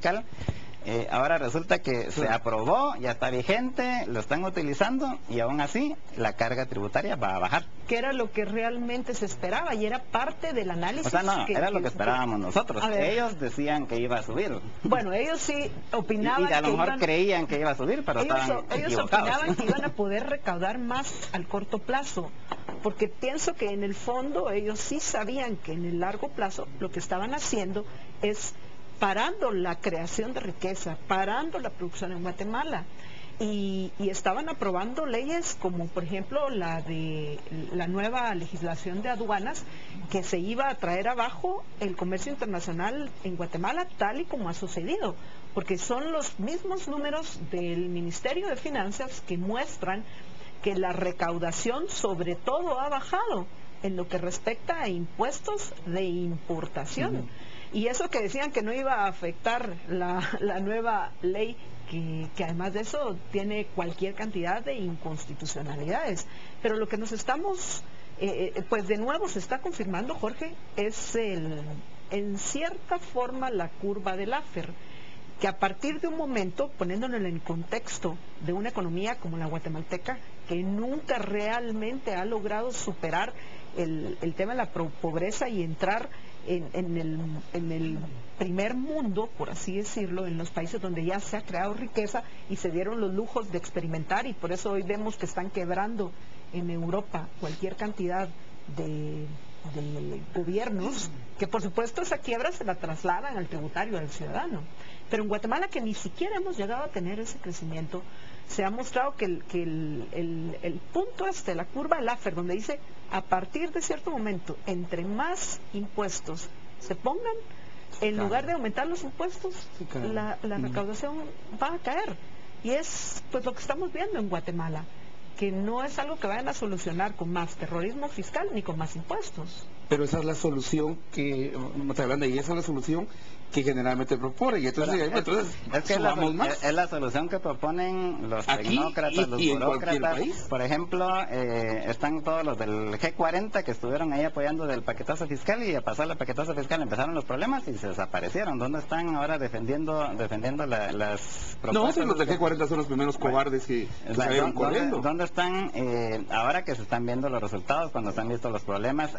fiscal. Ahora resulta que se aprobó, ya está vigente, lo están utilizando y aún así la carga tributaria va a bajar. Que era lo que realmente se esperaba y era parte del análisis. O sea, no, era lo que esperábamos nosotros. Ellos decían que iba a subir. Bueno, ellos sí opinaban y a lo mejor creían que iba a subir, pero estaban ellos equivocados. Opinaban que iban a poder recaudar más al corto plazo, porque pienso que en el fondo ellos sí sabían que en el largo plazo lo que estaban haciendo es parando la creación de riqueza, parando la producción en Guatemala. Y estaban aprobando leyes como por ejemplo la de la nueva legislación de aduanas, que se iba a traer abajo el comercio internacional en Guatemala, tal y como ha sucedido, porque son los mismos números del Ministerio de Finanzas que muestran que la recaudación sobre todo ha bajado en lo que respecta a impuestos de importación. Y eso que decían que no iba a afectar la nueva ley, que además de eso tiene cualquier cantidad de inconstitucionalidades. Pero lo que nos estamos, pues de nuevo se está confirmando, Jorge, es en cierta forma la curva del Laffer, que a partir de un momento, poniéndolo en el contexto de una economía como la guatemalteca, que nunca realmente ha logrado superar el tema de la pobreza y entrar en el primer mundo, por así decirlo, en los países donde ya se ha creado riqueza y se dieron los lujos de experimentar, y por eso hoy vemos que están quebrando en Europa cualquier cantidad de gobiernos, que por supuesto esa quiebra se la trasladan al tributario, al ciudadano. Pero en Guatemala, que ni siquiera hemos llegado a tener ese crecimiento, se ha mostrado que el punto la curva del Laffer, donde dice a partir de cierto momento, entre más impuestos se pongan, en lugar de aumentar los impuestos, la recaudación va a caer. Y es pues lo que estamos viendo en Guatemala, que no es algo que vayan a solucionar con más terrorismo fiscal ni con más impuestos. Pero esa es la solución que, esa es la solución que generalmente propone, y entonces, es que es la solución que proponen los tecnócratas, los burócratas. Por ejemplo, están todos los del G40 que estuvieron ahí apoyando del paquetazo fiscal, y a pasar el paquetazo fiscal empezaron los problemas y se desaparecieron. ¿Dónde están ahora defendiendo las propuestas? No, los del G40 son los primeros cobardes que salieron corriendo. ¿Dónde están ahora que se están viendo los resultados, cuando se han visto los problemas?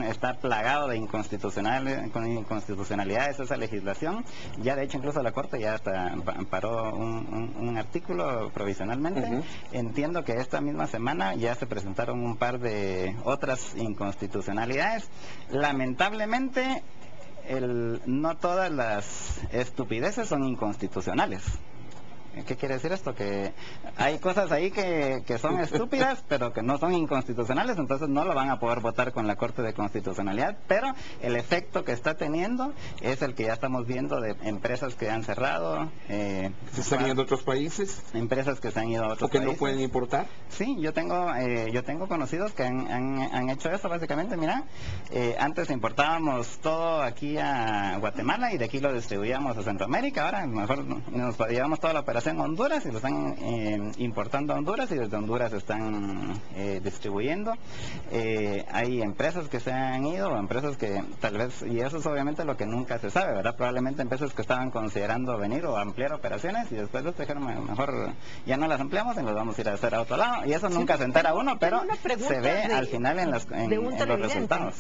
Está plagado de inconstitucionalidades esa legislación. Ya de hecho incluso la Corte ya hasta amparó un artículo provisionalmente. Entiendo que esta misma semana ya se presentaron un par de otras inconstitucionalidades. Lamentablemente no todas las estupideces son inconstitucionales. ¿Qué quiere decir esto? Que hay cosas ahí que son estúpidas, pero que no son inconstitucionales, entonces no lo van a poder votar con la Corte de Constitucionalidad, pero el efecto que está teniendo es el que ya estamos viendo de empresas que han cerrado. ¿Se están yendo a otros países? Empresas que se han ido a otros países. ¿O que no pueden importar? Sí, yo tengo conocidos que han hecho eso básicamente. Mira, antes importábamos todo aquí a Guatemala y de aquí lo distribuíamos a Centroamérica, ahora mejor nos llevamos toda la operación en Honduras y lo están importando a Honduras, y desde Honduras están distribuyendo. Hay empresas que se han ido, o empresas que tal vez, y eso es obviamente lo que nunca se sabe, ¿verdad? Probablemente empresas que estaban considerando venir o ampliar operaciones y después de esto dijeron, mejor ya no las ampliamos y nos vamos a ir a hacer a otro lado, y eso nunca se entera uno, pero se ve al final en los resultados.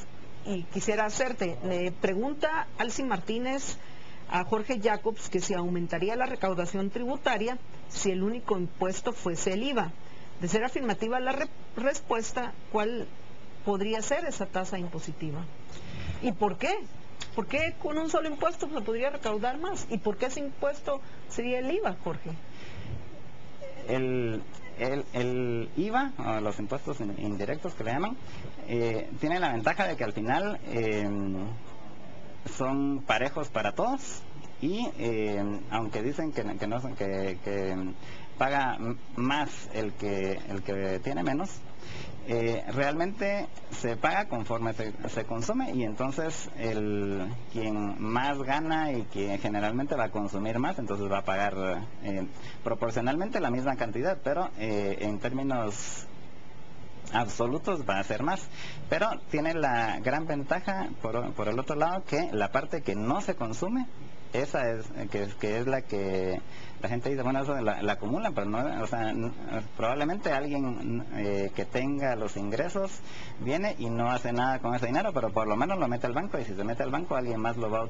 Y quisiera hacerte, pregunta Alci Martínez a Jorge Jacobs que si aumentaría la recaudación tributaria si el único impuesto fuese el IVA. De ser afirmativa la respuesta, ¿cuál podría ser esa tasa impositiva? ¿Y por qué? ¿Por qué con un solo impuesto se podría recaudar más? ¿Y por qué ese impuesto sería el IVA, Jorge? El IVA, o los impuestos indirectos que le llaman, tiene la ventaja de que al final son parejos para todos, y aunque dicen que paga más el que tiene menos, realmente se paga conforme se consume, y entonces quien más gana y quien generalmente va a consumir más, entonces va a pagar proporcionalmente la misma cantidad, pero en términos absolutos va a ser más. Pero tiene la gran ventaja por el otro lado, que la parte que no se consume esa es que es la que la gente dice, bueno, eso la acumulan, pero no, o sea, probablemente alguien que tenga los ingresos viene y no hace nada con ese dinero, pero por lo menos lo mete al banco, y si se mete al banco alguien más lo va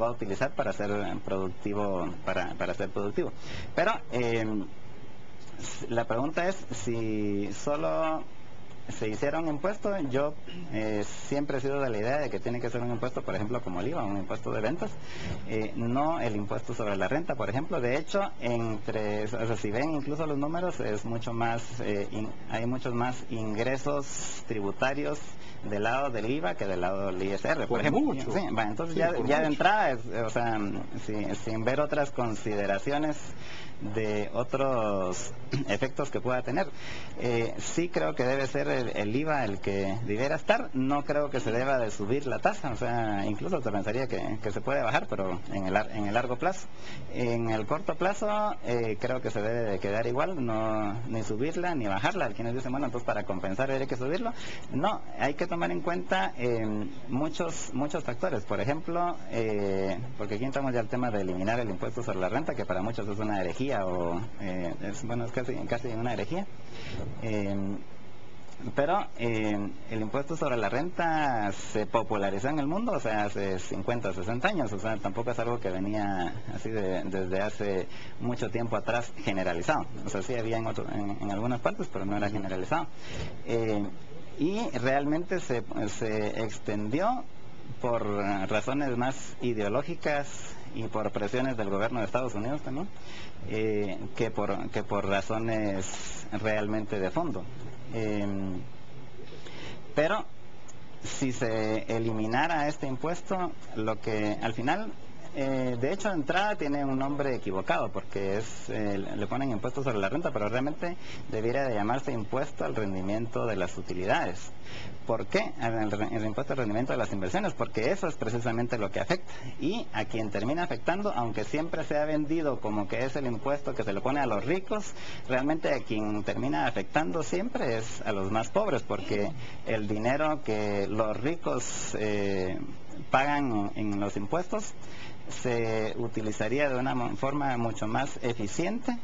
a utilizar para ser productivo, para ser productivo. Pero la pregunta es si solo se hiciera un impuesto. Yo siempre he sido de la idea de que tiene que ser un impuesto, por ejemplo, como el IVA, un impuesto de ventas, no el impuesto sobre la renta, por ejemplo. De hecho, o sea, si ven incluso los números, es mucho más, hay muchos más ingresos tributarios del lado del IVA que del lado del ISR, por ejemplo. Mucho. Sí, bueno, entonces Sí, ya de entrada, o sea, sin ver otras consideraciones de otros efectos que pueda tener, sí creo que debe ser el IVA el que debiera estar. No creo que se deba de subir la tasa, o sea, incluso te pensaría que se puede bajar, pero en el largo plazo. En el corto plazo creo que se debe de quedar igual, no ni subirla ni bajarla. Quienes dicen, bueno, entonces para compensar hay que subirlo. No, hay que tomar en cuenta muchos factores. Por ejemplo, porque aquí entramos ya al tema de eliminar el impuesto sobre la renta, que para muchos es una herejía, o es casi una herejía. Pero el impuesto sobre la renta se popularizó en el mundo, o sea, hace 50 o 60 años, o sea, tampoco es algo que venía así desde hace mucho tiempo atrás generalizado. O sea, sí había en algunas partes, pero no era generalizado. Y realmente se extendió por razones más ideológicas y por presiones del gobierno de Estados Unidos también, que por razones realmente de fondo. Pero si se eliminara este impuesto, lo que al final, de hecho, de entrada tiene un nombre equivocado, porque le ponen impuesto sobre la renta, pero realmente debiera de llamarse impuesto al rendimiento de las utilidades. ¿Por qué? El impuesto al rendimiento de las inversiones, porque eso es precisamente lo que afecta, y a quien termina afectando, aunque siempre se ha vendido como que es el impuesto que se le pone a los ricos, realmente a quien termina afectando siempre es a los más pobres, porque el dinero que los ricos pagan en los impuestos se utilizaría de una forma mucho más eficiente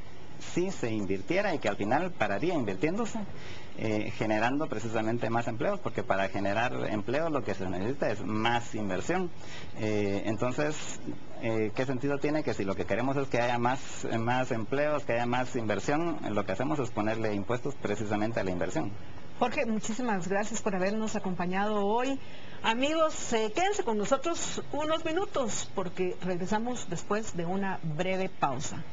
si se invirtiera, y que al final pararía invirtiéndose, generando precisamente más empleos, porque para generar empleos lo que se necesita es más inversión. Entonces, ¿qué sentido tiene que si lo que queremos es que haya más empleos, que haya más inversión, lo que hacemos es ponerle impuestos precisamente a la inversión? Jorge, muchísimas gracias por habernos acompañado hoy. Amigos, quédense con nosotros unos minutos porque regresamos después de una breve pausa.